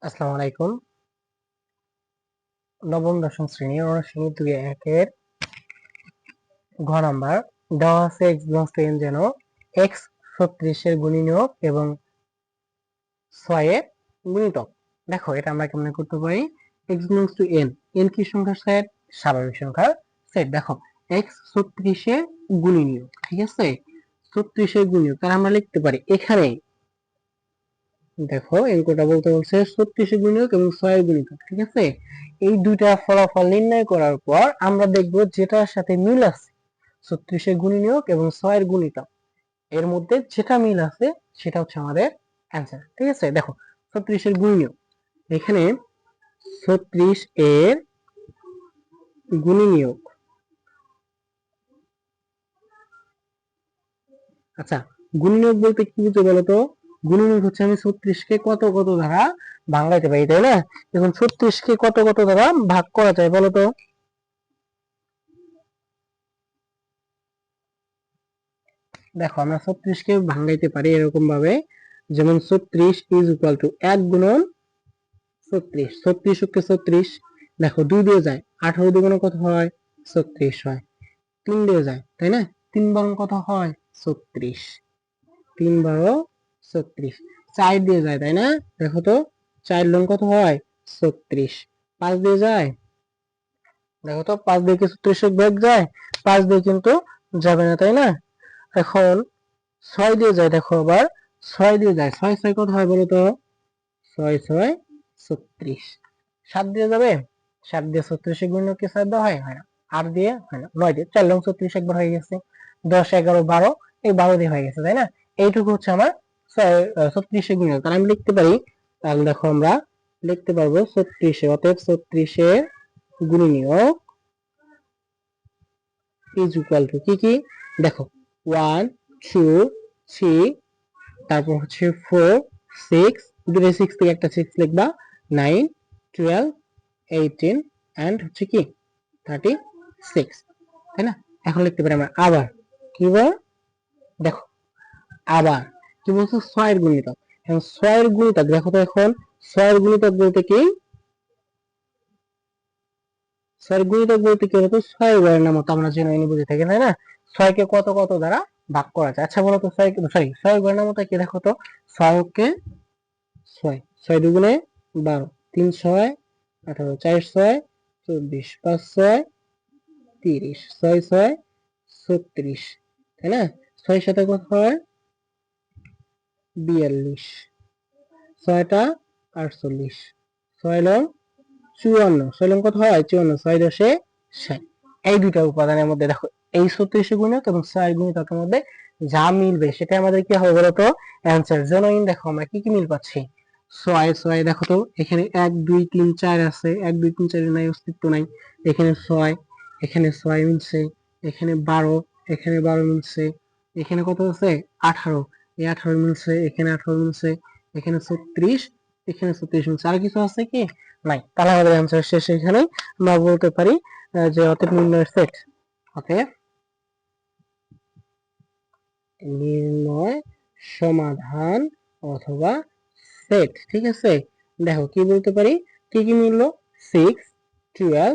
আসসালামু আলাইকুম। নবম দশম শ্রেণীর অনুশীলনী 2-1 ঘ নাম্বার দেওয়া আছে x belongs to n যেন x 36 এর গুণিতক এবং 6 এর গুণিতক। দেখো এটা আমরা কেমনে করতে পারি। x belongs to n, n কি সংখ্যার সেট? স্বাভাবিক সংখ্যার সেট। দেখো x 36 এর গুণিতক, ঠিক আছে, 36 এর গুণিতক, তাহলে আমরা লিখতে পারি এখানে দেখো অঙ্কটা বলতে বলছে 36 গুণিতক এবং 6 গুণিতক, ঠিক আছে। এই দুইটা ফলাফল নির্ণয় করার পর আমরা দেখব যেটার সাথে মিল আছে 36 গুণিতক এবং 6 গুণিতক, এর মধ্যে যেটা মিল আছে সেটা হচ্ছে আমাদের অ্যান্সার, ঠিক আছে। দেখো 36 গুণিতক, এখানে 36 এর গুণিতক, আচ্ছা গুণিতক বলতে কি বুঝো বলো তো? গুণিতক হচ্ছে আমি 36 কে কত কত দ্বারা ভাঙাইতে পারি, তাই না? এখন 36 কে কত কত দ্বারা ভাগ করা যায় বলো তো? দেখো আমরা 36 কে ভাঙাইতে পারি এরকম ভাবে, যেমন 36 ইজ ইকুয়াল টু 1 গুণন 36, 36 কে 36, দেখো 2 দিয়ে যায়, 18 দুগুণে কত হয়? 36 হয়। 3 দিয়ে যায়, তাই না? 3 বারো কত হয়? 36, 3 বারো 36। 4 দিয়ে যায়, তাই না? দেখো তো 4 লং কত হয়? 36। 5 দিয়ে যায়, দেখো তো 5 দিয়ে কি 36 এর ভাগ যায়? 5 দিয়ে কিন্তু যাবে না, তাই না? এখন 6 দিয়ে যায়, দেখো আবার 6 দিয়ে যায়, 6 6 কত হয় বলো তো? 6 6 36। 7 দিয়ে যাবে, 7 দিয়ে 36 এর গুণিতক কি 7 দেওয়া হয়? হয় না। 8 দিয়ে হয় না, 9 দিয়ে, 4 লং 36 একবার হয়ে গেছে, 10 11 12, এই 12 দিয়ে হয়ে গেছে, তাই না? এইটুকু হচ্ছে আমার 36 এর গুণিতক। তাহলে আমি লিখতে পারি, তাহলে দেখো আমরা লিখতে পারবো 36 এ, অতএব 36 এর গুণিতক ইজ ইকুয়াল টু কি কি? দেখো 1 2 3, তারপর হচ্ছে 4 6, দুটো 6 থেকে একটা 6 লিখবা, 9 12 18 এন্ড হচ্ছে কি 36, তাই না? এখন লিখতে পারি আমরা আবার কি বল, দেখো আবার কি বলছো 6 এর গুণিতক। এখন 6 এর গুণিতক দেখো তো, এখন 6 এর গুণিতক বলতে কি? 6 এর গুণিতক বলতে কি বলতো? 6 ঘরের নাম তো আমরা জেনে বুঝে থাকি, তাই না? 6 কে কত কত দ্বারা ভাগ করা যায়? আচ্ছা বলো তো 6 সরি 6 ঘরের নাম কি? দেখো তো 6 কে 6, 6 দুগুণে 12, 3 6 18, 4 6 24, 5 6 30, 6 6 36, তাই না? 6 সাথে কত হয়? 42, 6টা 48, 6 লং 54, 6 লং কত হয়? 54, 6 10 60। এই দুইটা উপাদানের মধ্যে দেখো এই 36 গুণিতক এবং 6 গুণিতকের মধ্যে যা মিলবে সেটা আমাদের কি হবে বলতো? অ্যান্সার। যেমন দেখো আমরা কি কি মিল পাচ্ছি। 6 6 দেখো তো এখানে 1 2 3 4 আছে, 1 2 3 4 এর নাই, অস্তিত্ব নাই। এখানে 6, এখানে 6 মিলছে, এখানে 12, এখানে 12 মিলছে, এখানে কত আছে? 18, এই 18 মিলছে, এখানে 18 মিলছে, এখানে 36, এখানে 36 মিলছে। আর কিছু আছে কি? নাই। তাহলে আমাদের অ্যান্সার শেষ। এখানে আমরা বলতে পারি যে অতএব নির্ণয়ের সেট, অতএব নির্ণয় সমাধান অথবা সেট, ঠিক আছে। দেখো কি বলতে পারি, কি কি মিললো? 6 12